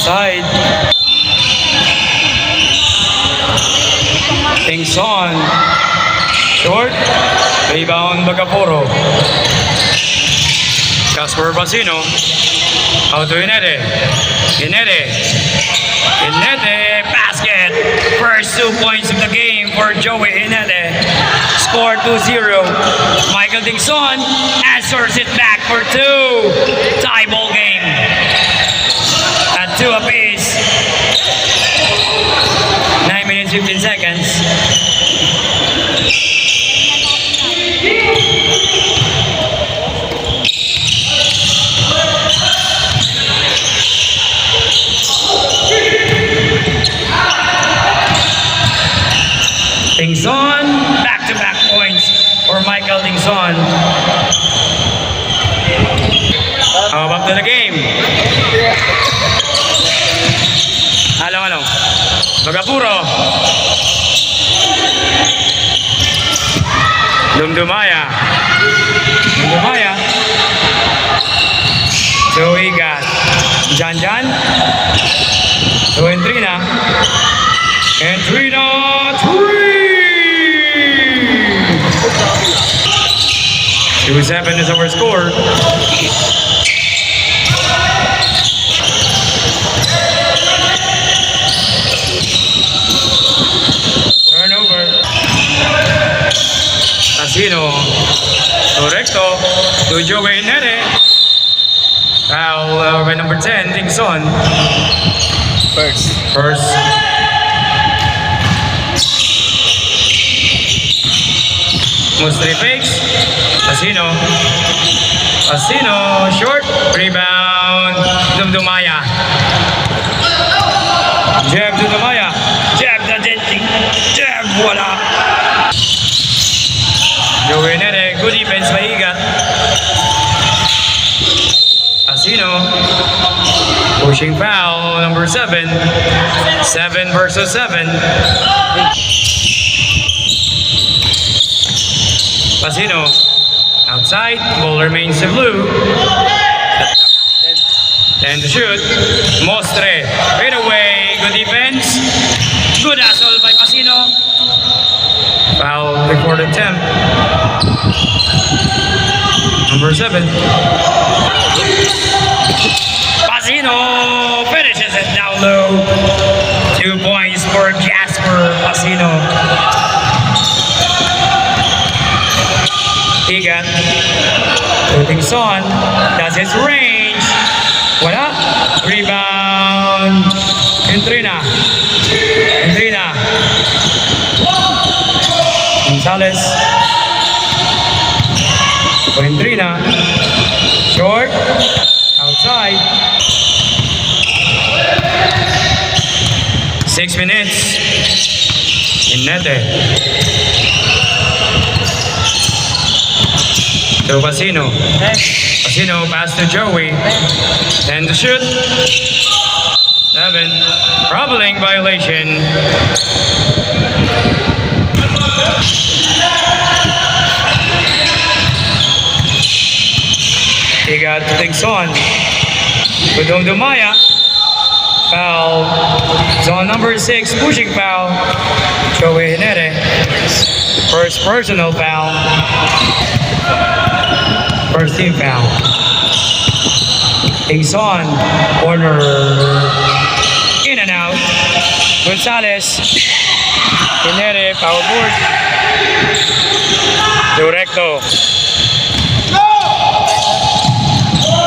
Outside. Tingson. Short. Rebound Bagapuro. Jasper Basino. Out to Inete. Inete. Basket. First 2 points of the game for Joey Inete. Score 2-0. Michael Dingson answers it back for 2. Tie ball game. At 2 apiece. 9 minutes 15 seconds. Dingson, back-to-back points for Michael Dingson. Back to the game. Along. Bagapuro. Dumdumaya. Joey got Jan. To Entrina. Entrina 3. 2-7 is our score. Turnover. Casino. Correcto. To Joey Nere. Foul by number 10, Dingson. First. Mostly fakes. Casino, short, rebound, Dumdumaya. Jab Dumdumaya, jab the denting, jab, voila. Joey Nere, good defense by Igat. Casino, pushing foul, number 7. 7 versus 7. Casino. Outside, ball remains in blue. 10 to shoot. Mostre, right away, good defense. Good hustle by Casino. Foul before the attempt. Number 7. Casino finishes it down low. 2 points for Jasper Casino. Igat. Dingson does his range. Wala. Rebound. Entrina. Gonzalez. Entrina. Short. Outside. 6 minutes. Inete. To Basino. Basino pass to Joey. 10 to shoot. 7. Traveling violation. He got Dingson. To Dumdumaya. Foul. Zone number 6. Pushing foul. Joey Nere. First personal foul. First team foul. Dingson, corner, in and out. Gonzalez, Inere, power board. Directo.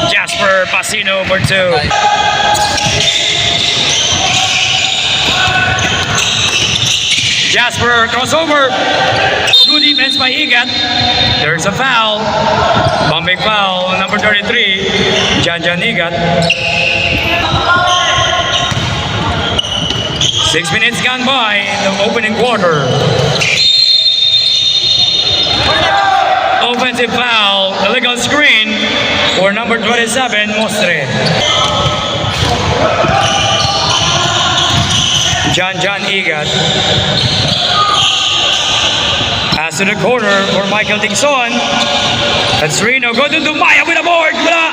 Jasper Basino for 2. Jasper crossover. Good defense by Igat. There's a foul. Bumping foul, number 33. Jan Igat. 6 minutes gone by in the opening quarter. Offensive foul, illegal screen for number 27, Mostre. Jan Igat. Pass to the corner for Michael Dingson. That's Reno. Go to Dumdumaya with a board. Wala.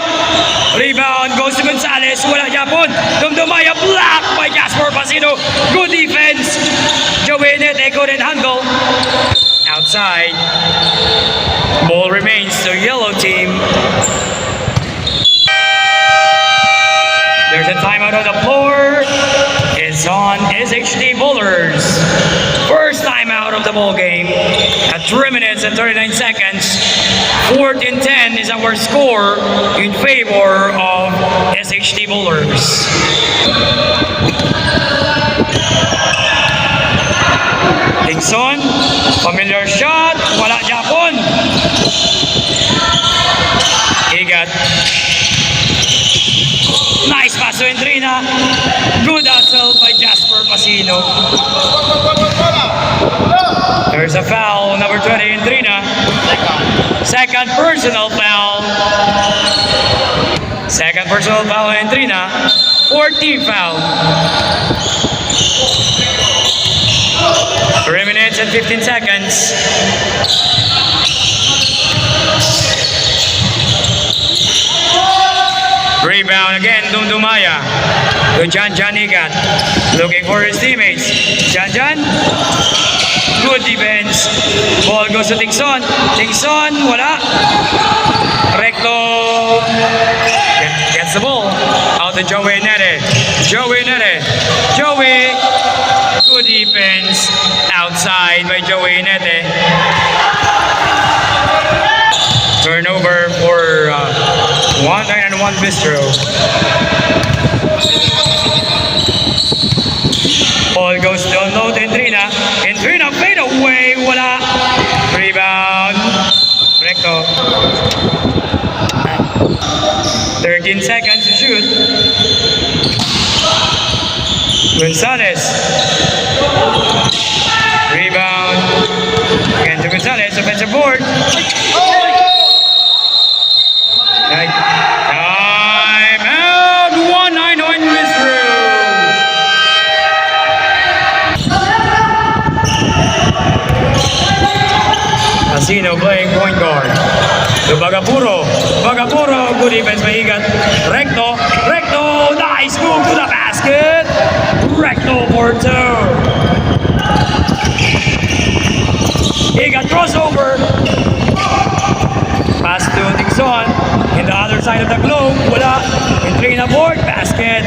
Rebound goes to Gonzalez. Wala yapon. Dumdumaya Pasino. Good defense. Joey Hinete couldn't handle. Outside. Ball remains to yellow team. There's a timeout on the floor. It's on SHT Bowlers. First timeout of the ball game at 3 minutes and 39 seconds. 14-10 is our score in favor of SHT Bowlers. Dixon, familiar shot, wala Japon. Igat. Nice pass to Entrina. Good hustle by Jasper Pasino. There's a foul, number 20, Entrina. Second personal foul. Second personal foul, Entrina. 14th foul. 3 minutes and 15 seconds. Rebound again, Dumdumaya. To Jan Igat. Looking for his teammates. Jan. Good defense. Ball goes to Dixon. Dixon, wala. Recto. Gets the ball. Out to Joey Hinete. Joey. Good defense. Outside by Joey Hinete. Turnover for 1-1 Bistro. Ball goes to unload Entrina. Entrina fade away. Wala. Rebound. Recto. 13 seconds to shoot. Gonzalez. Rebound. Again to Gonzalez. Offensive board. Time out. 1-9 Bistro. Pasino playing point guard. To Bagapuro. Good defense by Igat. Recto. Nice move to the basket. Recto for two. Igat crossover. Pass to Dixon. In the other side of the globe. Wala. Entrina board. Basket.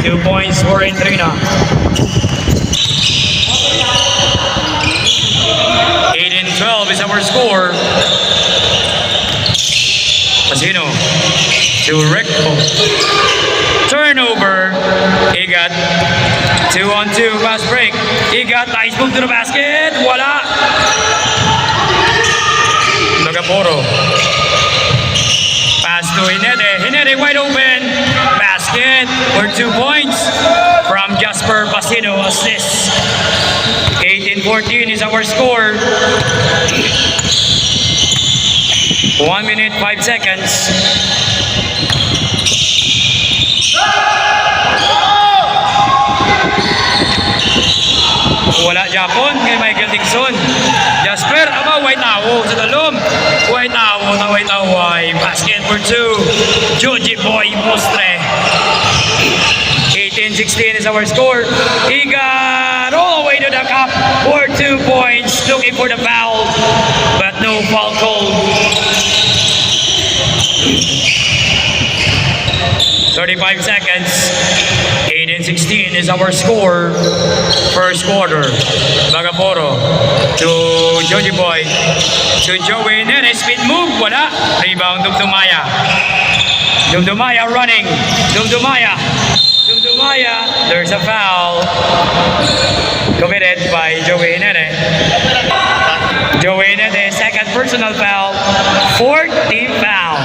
2 points for Entrina. 8-12 is our score. Pasino to Recto. Turnover. Igat. 2-on-2 pass break. Igat. Nice move to the basket. Wala. Bagapuro. Pass to Hinete. Hinete wide open. Basket for 2 points from Jasper Pasino. Assist. 18-14 is our score. 1 minute, 5 seconds. Wala Japon kay Michael Dixon. Jasper, white towel sa talom. White towel. Basket for two. Joji Boy Postre. 18-16 is our score. Igat all the way to the cup for 2 points. Looking for the foul, but no foul called. 35 seconds. 18-16 is our score. First quarter. Bagapuro to Joji Boy. To Joey Hinete. Speed move. Wala. Rebound. Dumdumaya. Dumdumaya running. Dumdumaya. There's a foul committed by Joey Hinete. Joey Hinete, second personal foul. 14th foul.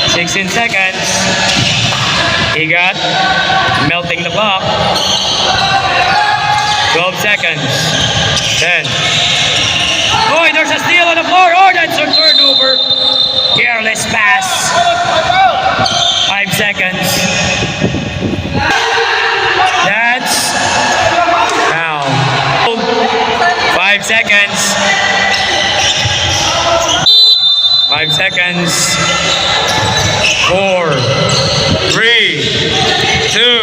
16 seconds. Igat melting the clock. 12 seconds. 10. Oh, there's a steal on the floor. Oh, that's a turnover. Careless pass. 5 seconds. That's foul. 5 seconds. 5 seconds. 4, 3, 2,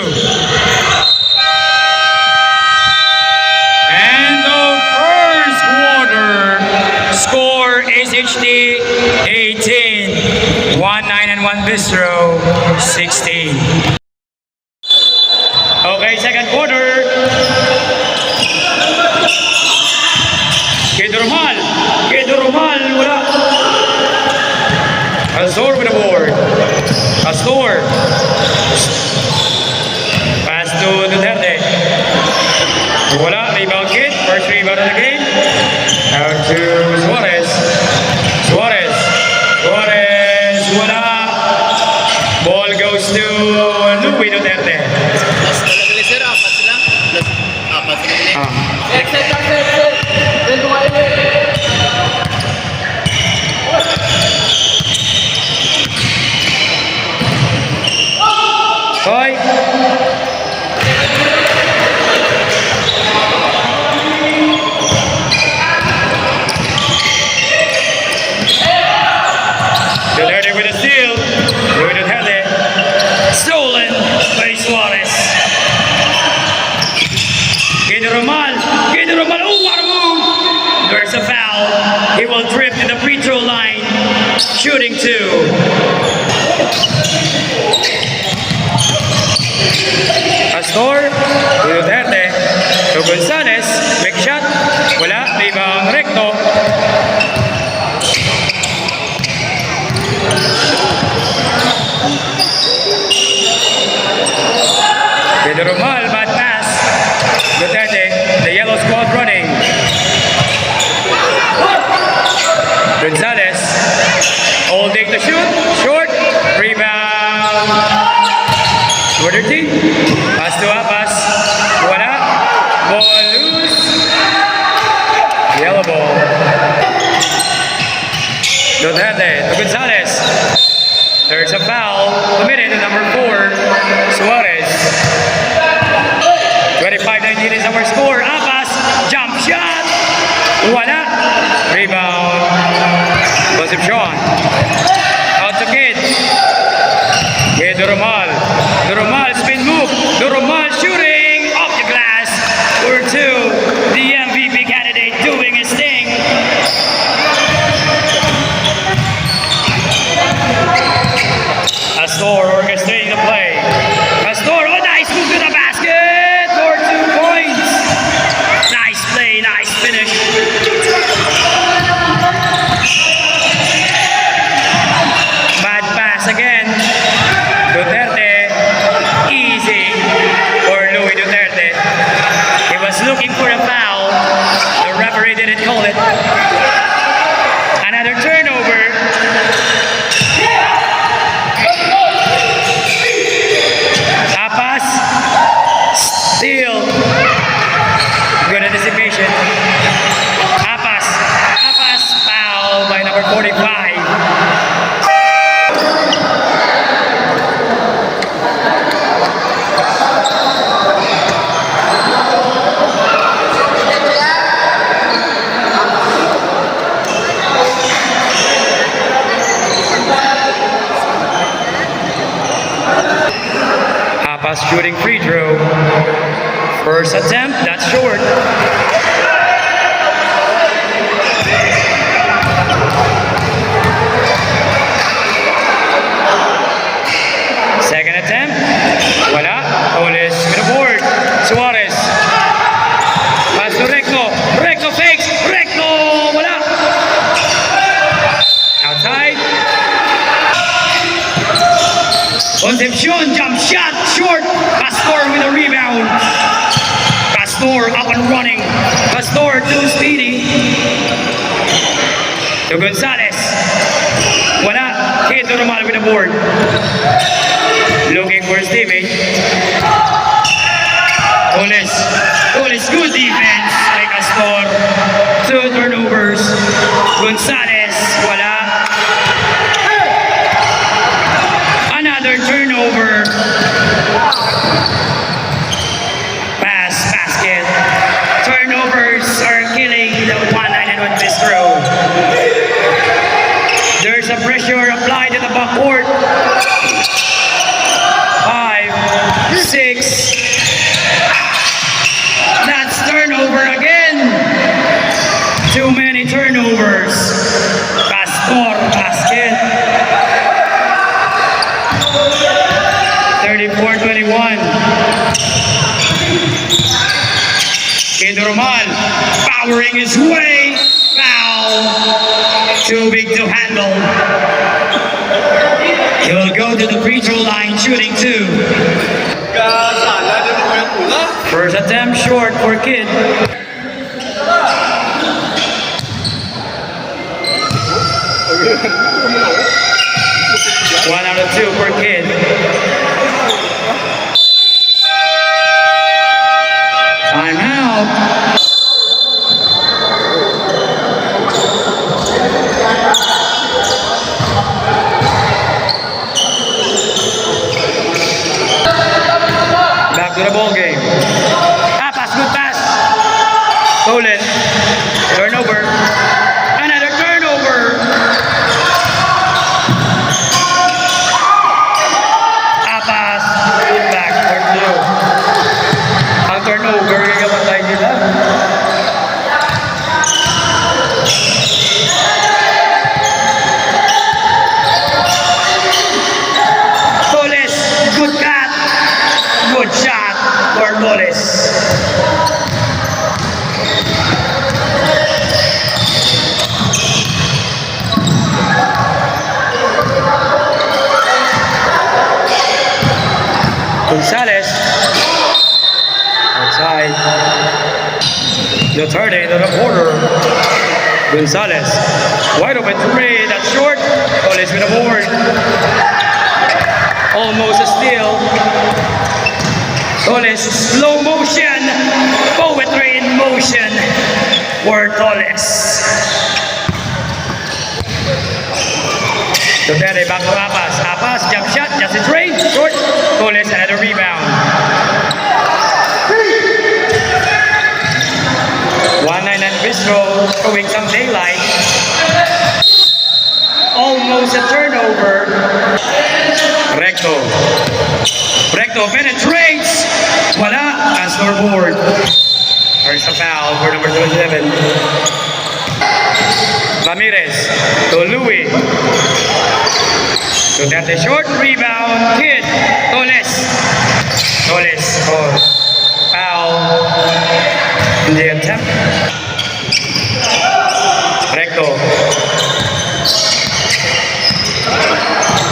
16. Okay, second quarter. Pedro Romal, wala. Astor with the board. Astor. Pass to Duterte. Wala, rebound kid. First rebound of the game. Out to Suarez. Suarez, wala. Ball goes to Louie Duterte. Plus talaga sir, apat sila. Plus apat sila. Hoy. Duterte with a steal. Louis Duterte. Stolen by Suarez. Pedro Romal. Oh, what a move. There's a foul. He will drift to the free throw line. Shooting two. Astor, Duterte, to Gonzalez, big shot, wala, rebound Recto. Pedro Romal, bad pass, Duterte, the yellow squad running. Gonzalez, holding to shoot, short, rebound. Number 13, pass to Apas, wala, ball loose, yellow ball. Duterte to Gonzalez, there's a foul committed to number 4, Suarez. 25-19 is our score. Apas, jump shot, wala, rebound, Concepcion, out to Kid. Kid Romal. Romal spin move. Romal shooting off the glass. For two. The MVP candidate doing his thing. Astor orchestrating the play. Astor, oh nice move to the basket for 2 points. Nice play, nice finish. Bad pass again. Duterte, easy for Louis Duterte. He was looking for a foul. The referee didn't call it. Another turnover. Apas, steal. Good anticipation. Apas, foul by number 45. Apas shooting free throw. First attempt, that's short. Second attempt, wala. Olis with the board. Suarez. Pass to Recto. Recto fakes. Recto, wala. Outside. Concepcion jump shot, short. Pastor with a rebound. Pastor up and running. Pastor too speedy. To Gonzalez. Wala. Kid Romal with the board. Looking for his teammate. Olis, good defense by Pastor. 2 turnovers. Gonzalez, wala. Another turnover. Basket. Turnovers are killing the 191 Bistro. There's a pressure applied to the backcourt. 5, 6. That's turnover again. Too many turnovers. Pastor basket. 34-21. Kid Romal powering his way. Foul. Too big to handle. He will go to the free throw line shooting 2. Kasala din mo yung pula. First attempt short for Kid. 1 out of 2 for Kid. Timeout. Back to the ball game. Pass, good pass. Stolen. Turnover. Another turnover. Pass. Good back for 2. Ang turnover, kakamatay nila. Toles, good cut. Good shot for Toles. Gonzalez. Outside. Duterte into the corner. Gonzalez. Wide open 3. That's short. Toles with a board. Almost a steal. Toles, slow motion. Poetry in motion for Toles. Duterte back to Apas. Apas, jump shot, just his range, short. Toles had a rebound. 1-9 and Bistro showing some daylight. Almost a turnover. Recto. Recto penetrates. Wala. And scoreboard. There's a foul for number 27. Ramirez to Louis. Duterte short rebound. Kid. Toles. Toles. Oh. Foul. In the attempt. Recto.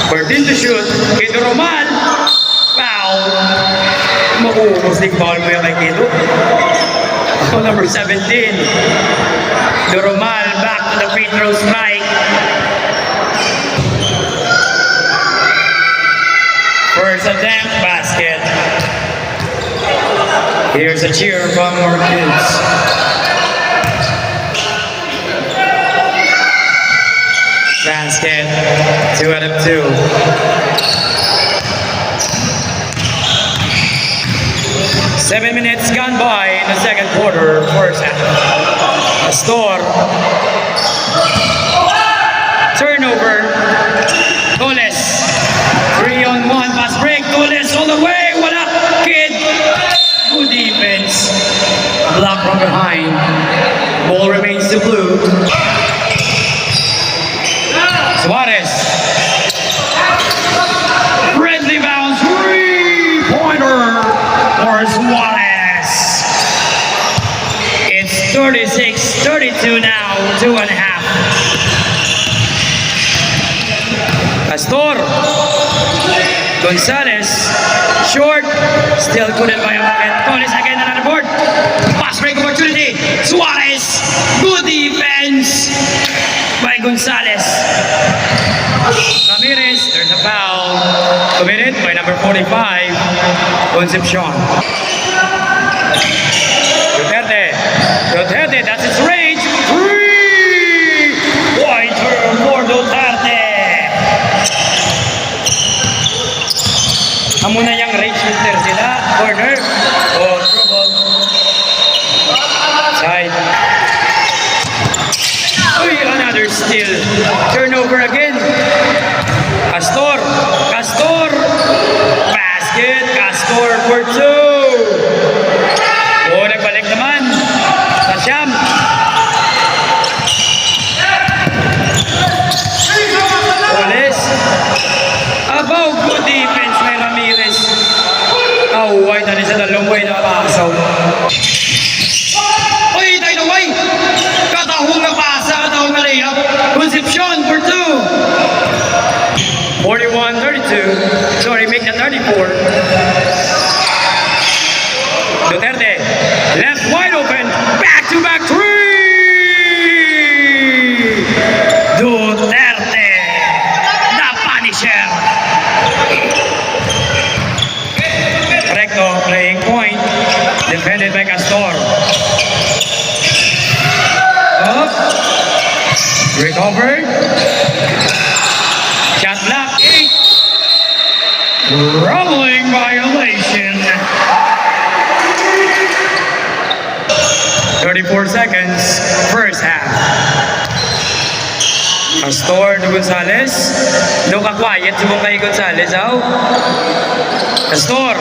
14 to shoot. Kid Roman. Foul. Maubos din foul mo yung kay Kido. Ako number 17. Doromal back to the free throw strike. First attempt basket. Here's a cheer from our kids. Basket. 2 out of 2. Seven minutes gone by in the second quarter, first half. Astor. Turnover. Toles. 3-on-1 pass break. Toles all the way. Wala. Kid. Good defense. Block from behind. Ball remains to blue. Suarez. Friendly bounce. 3-pointer for Suarez. It's 36-32 now. 2.5. Astor. Gonzalez. Short. Still couldn't buy a bucket. Toles again on the board. Pass break opportunity. Suarez. Good defense by Gonzalez. Ramirez. There's a foul. Committed by number 45. Concepcion. Duterte. Duterte. That's his range. 3-pointer for Duterte. Amo na yung range shooter sila. Corner. Oh, trouble. Side. Uy, another steal. Turnover again. Castor. Castor. Basket. Castor for 2. Oh, nagbalik naman. Sa Siam. Toles. About good defense by Ramirez. 34. Duterte, left wide open, back-to-back three! Duterte, the Punisher. Recto playing point, defended by Castor. Up, recovered, shot block, 8. Rolling violation. 34 seconds, first half. Castor to Gonzalez. No ka-quiet yung kay Gonzalez, how? Castor.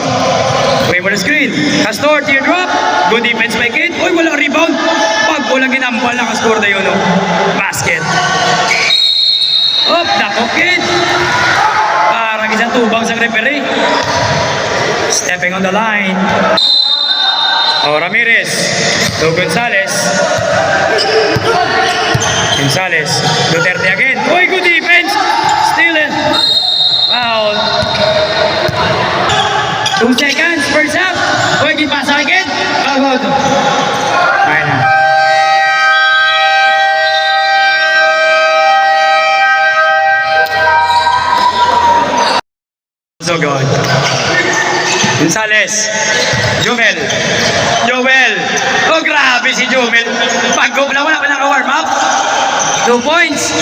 Wait for the screen. Castor, teardrop. Good defense by Kid. Uy, walang rebound. Pag walang ginambal na Castor na yun, no? Basket. Up, nako Kid. Parang isang tubang sa referee. Stepping on the line. Oh, Ramirez. To Gonzalez. Gonzalez. Duterte again. Uy, good defense. Still in. Foul. 2 seconds. First half. Uy, gipasa again. Foul. Ayun na. So good. Gonzalez. Jomel. Joel. Oh, grabe si Jomel. Pag-go lang, wala pa naka-warm up. 2 points.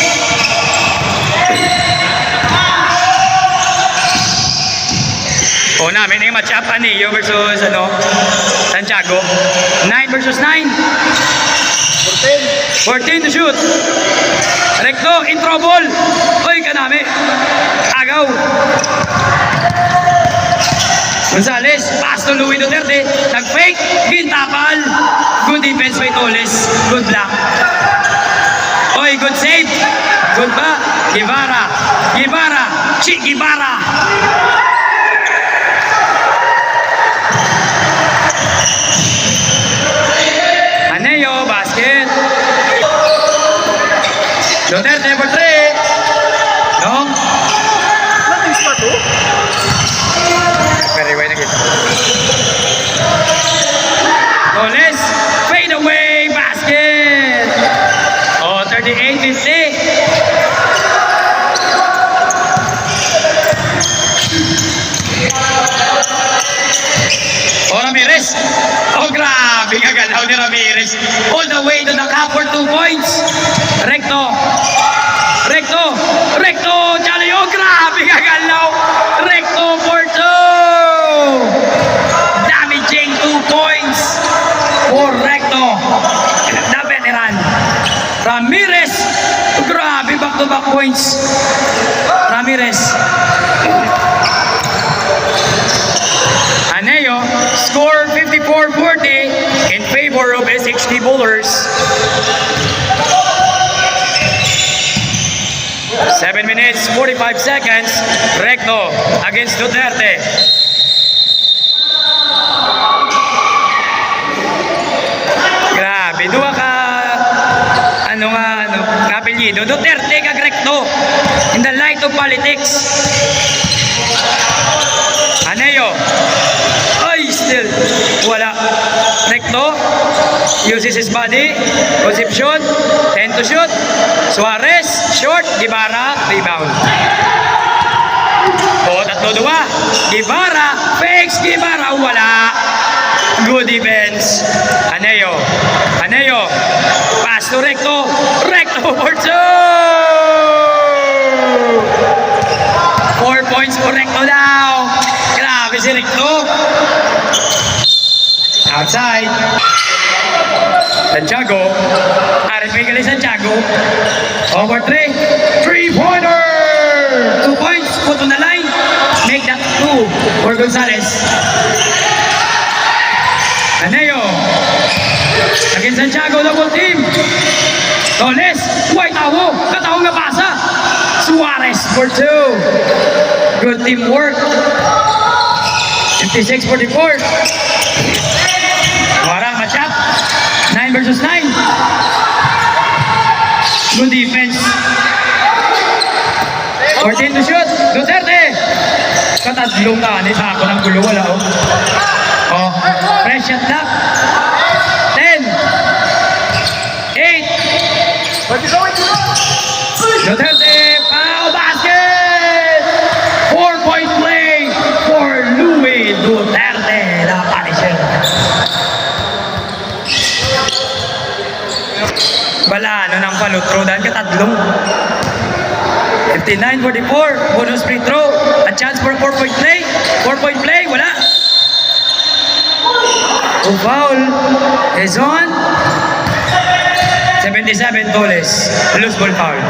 O namin yung match up, Anillo versus Santiago. 9 versus 9. 14 to shoot. Recto, in trouble. Uy, kanami. Agaw. Gonzalez, pass to Louis Duterte. Nag-fake, gintapal. Good defense by Toles. Good block. Oy, good save. Good ba? Guevara. Guevara. Che Guevara. Aneo, basket. Duterte for 3. No? Nothing spot to. Kariway na kita. Toles, fade away, basket. Oh, 38-50. Oh, Ramirez. Oh, grabe nga galaw ni Ramirez. All the way to the cup for 2 points. Recto. Recto. Recto. Chali. Oh, grabe nga galaw. Recto for 2. Damaging 2 points for Recto. The veteran. Ramirez. Grabe, back-to-back points. Ramirez. Aneo, score 54-40 in favor of SHT Bowlers. 7 minutes, 45 seconds. Recto against Duterte. Grabe, duwa ka apelyido. Duterte kag Recto in the light of politics. Aneo. Ay, still. Wala. Recto. Uses his body. Concepcion. 10 to shoot. Suarez. Short. Guevara. Rebound. O, 3-2. Guevara. Fakes. Guevara. Wala. Good defense. Aneo. Aneo. Pass to Recto. Recto for 2. 4 points for Recto now. Grabe si Recto. Outside. Santiago. RFA kali Santiago. Over 3. 3-pointer. 2 points. Put on the line. Make that 2 for Gonzalez. Aneo. Against Santiago, double team. Toles. White Tawo. Katawo nga pasa. Suarez for 2. Good teamwork. 56-44. Wara, match up. 9 versus 9. Good defense. 14 to shoot. Duterte. Katadlong kanis ako ng gulo, wala oh. Oh, fresh shot clock. 10, 8, Duterte, foul basket! 4-point play for Louie Duterte, the Punisher. Bala, ano nang palutro dahil katadlong. 59-44, bonus free throw. A chance for 4-point play. 4-point play, wala. Oh, foul is on. 77 Toles. Loose ball foul.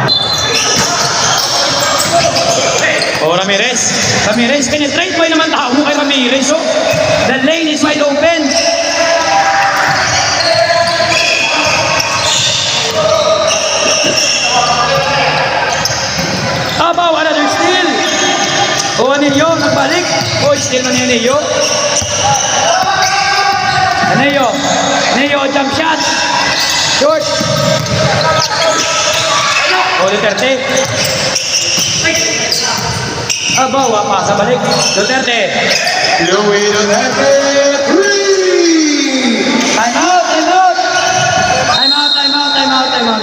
Oh, Ramirez. Ramirez, penetrate mo naman tao mo kay Ramirez. Oh. The lane is wide open. Abaw, another steal. O, Anillo, nagbalik. O, steal man ni Anillo. Anillo. Anillo, jump shot. Short. O, Duterte. Abaw, pasa balik. Duterte. Louie Duterte, 3! Time out, time out. Time out, time out, time out, time out.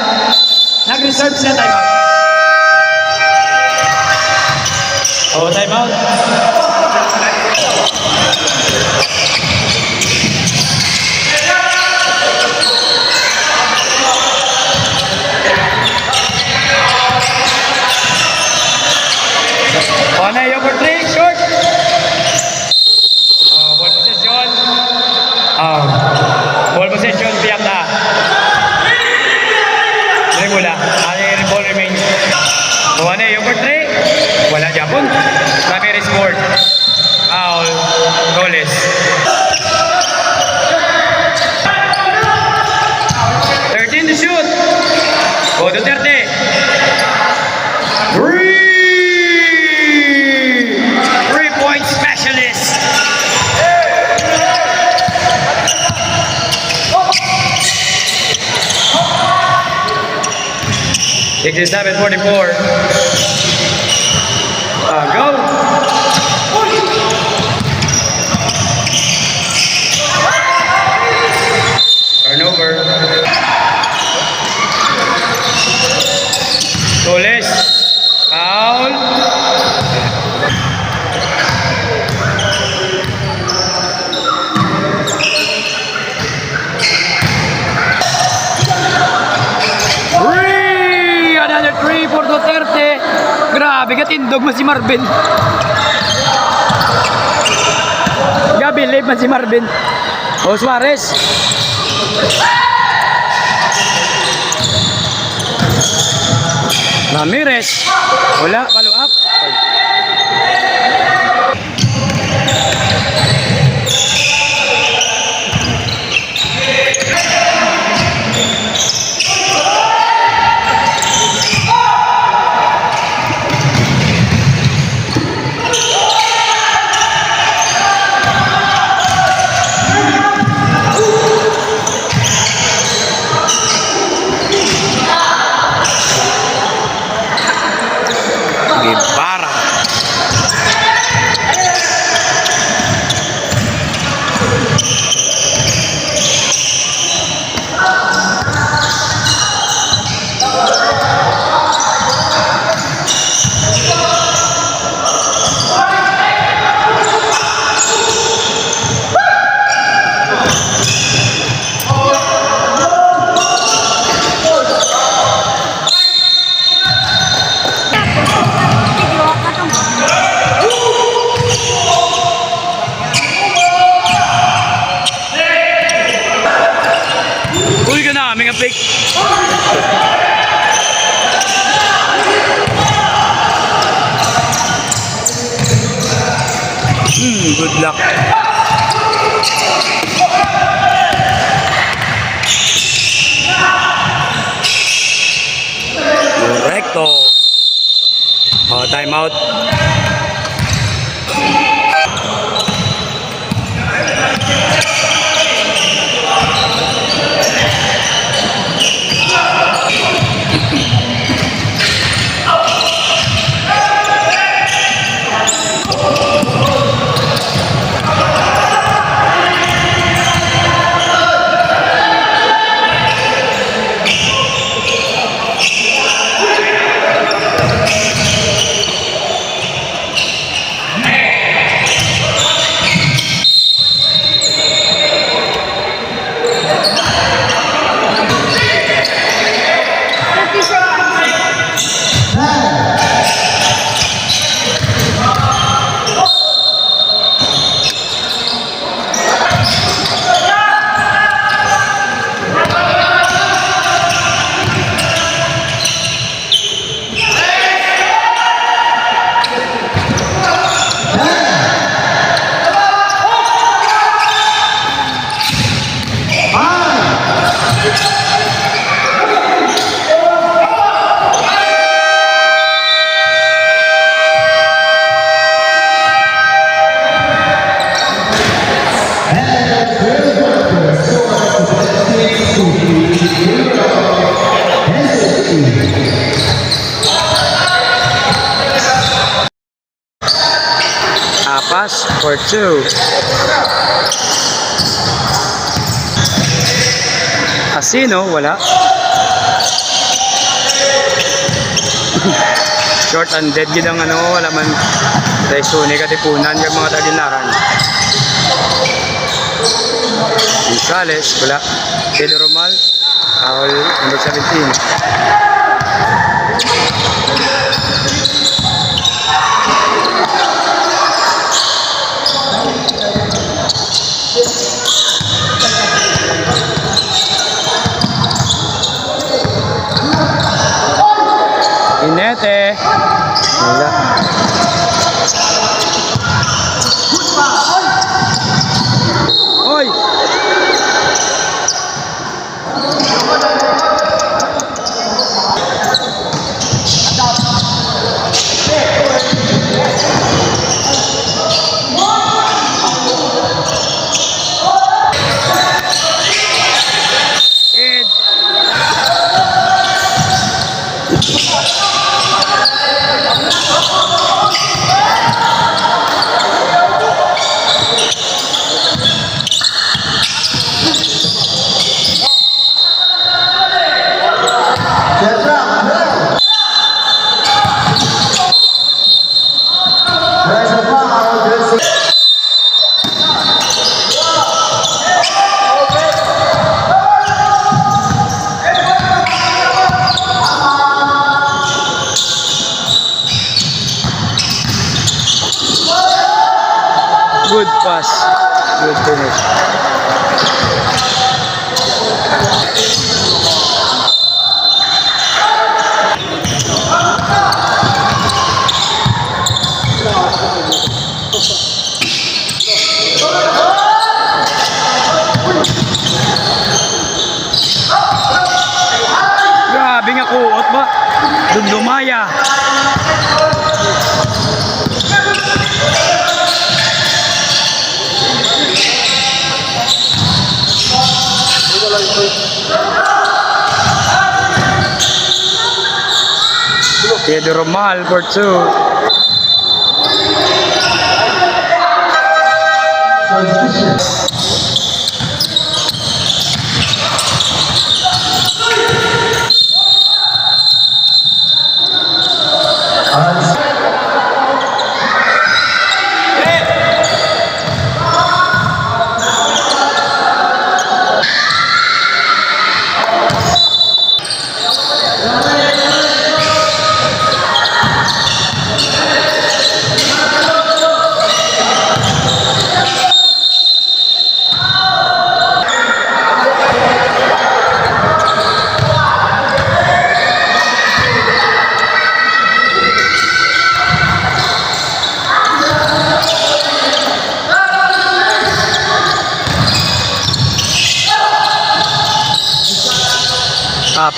Nag-reserve sila time out. Oh, time out. Anillo for 3, short. Ball possession. Ball possession, Piata. Regula. Anillo ball remains. Anillo for 3. Wala Japon. Ramirez scored. Foul. Goles. 13 to shoot. Oh, Duterte. 3-point specialist. Sixty-seven 44. Go. Turnover. Toles. Foul. Another 3 for Duterte. Grabe, katindog mo si Marvin. Gabilib man si Marvin. O, Suarez. Ramirez. Wala, follow up. Para. Uy ka na, mga pick. Good luck. Correcto. Oh, time out. 2. Casino, wala. Short and dead yun ang ano, wala man. Dahil suni katipunan yung mga taginaran. Gonzales, wala. Pedro Romal, foul number 17. Inete. Wala. Oy! Ed. Good pass. Good finish. Grabe nga kuot ba? Dumaya. Pedro Romal for 2.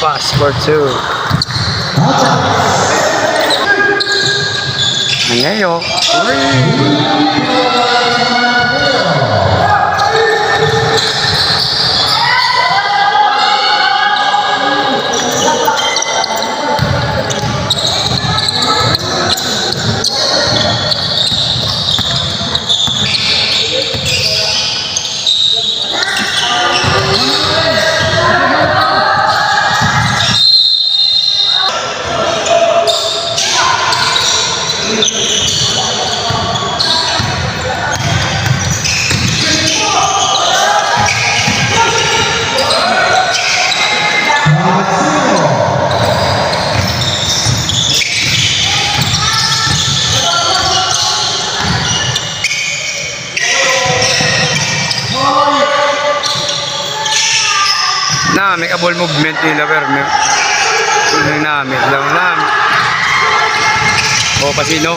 Pass for 2. Ngayon. Na, may ball movement nila pero may namin lang namin. O, Pasino.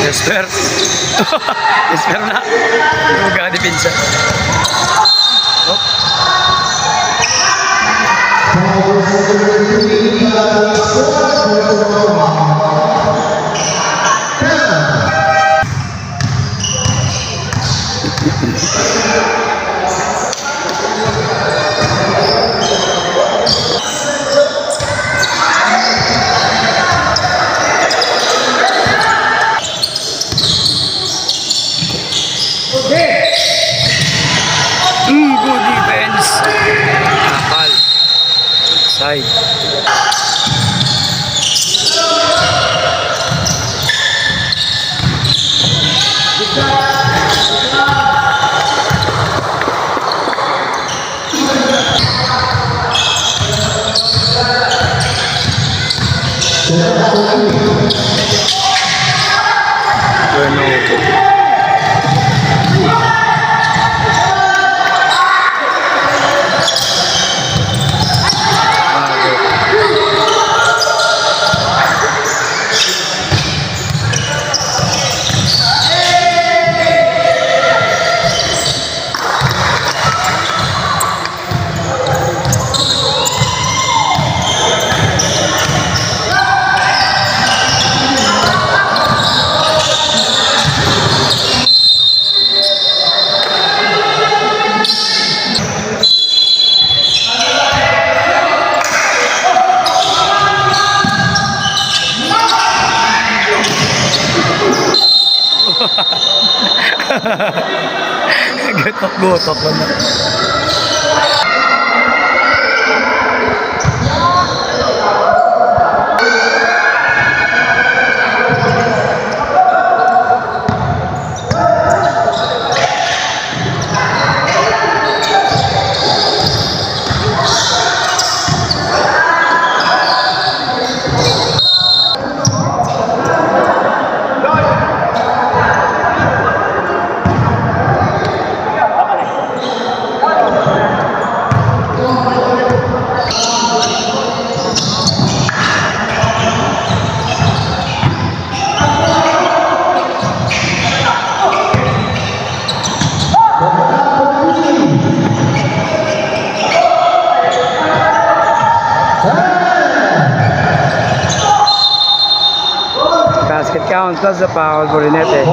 Esper. Esper na. Huwag depensa. Oh. Good defense. Nakal. Side. Turnover. Gotok ko na. Basket count plus the foul for Rinete.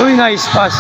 Uy, nice pass.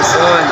Susun.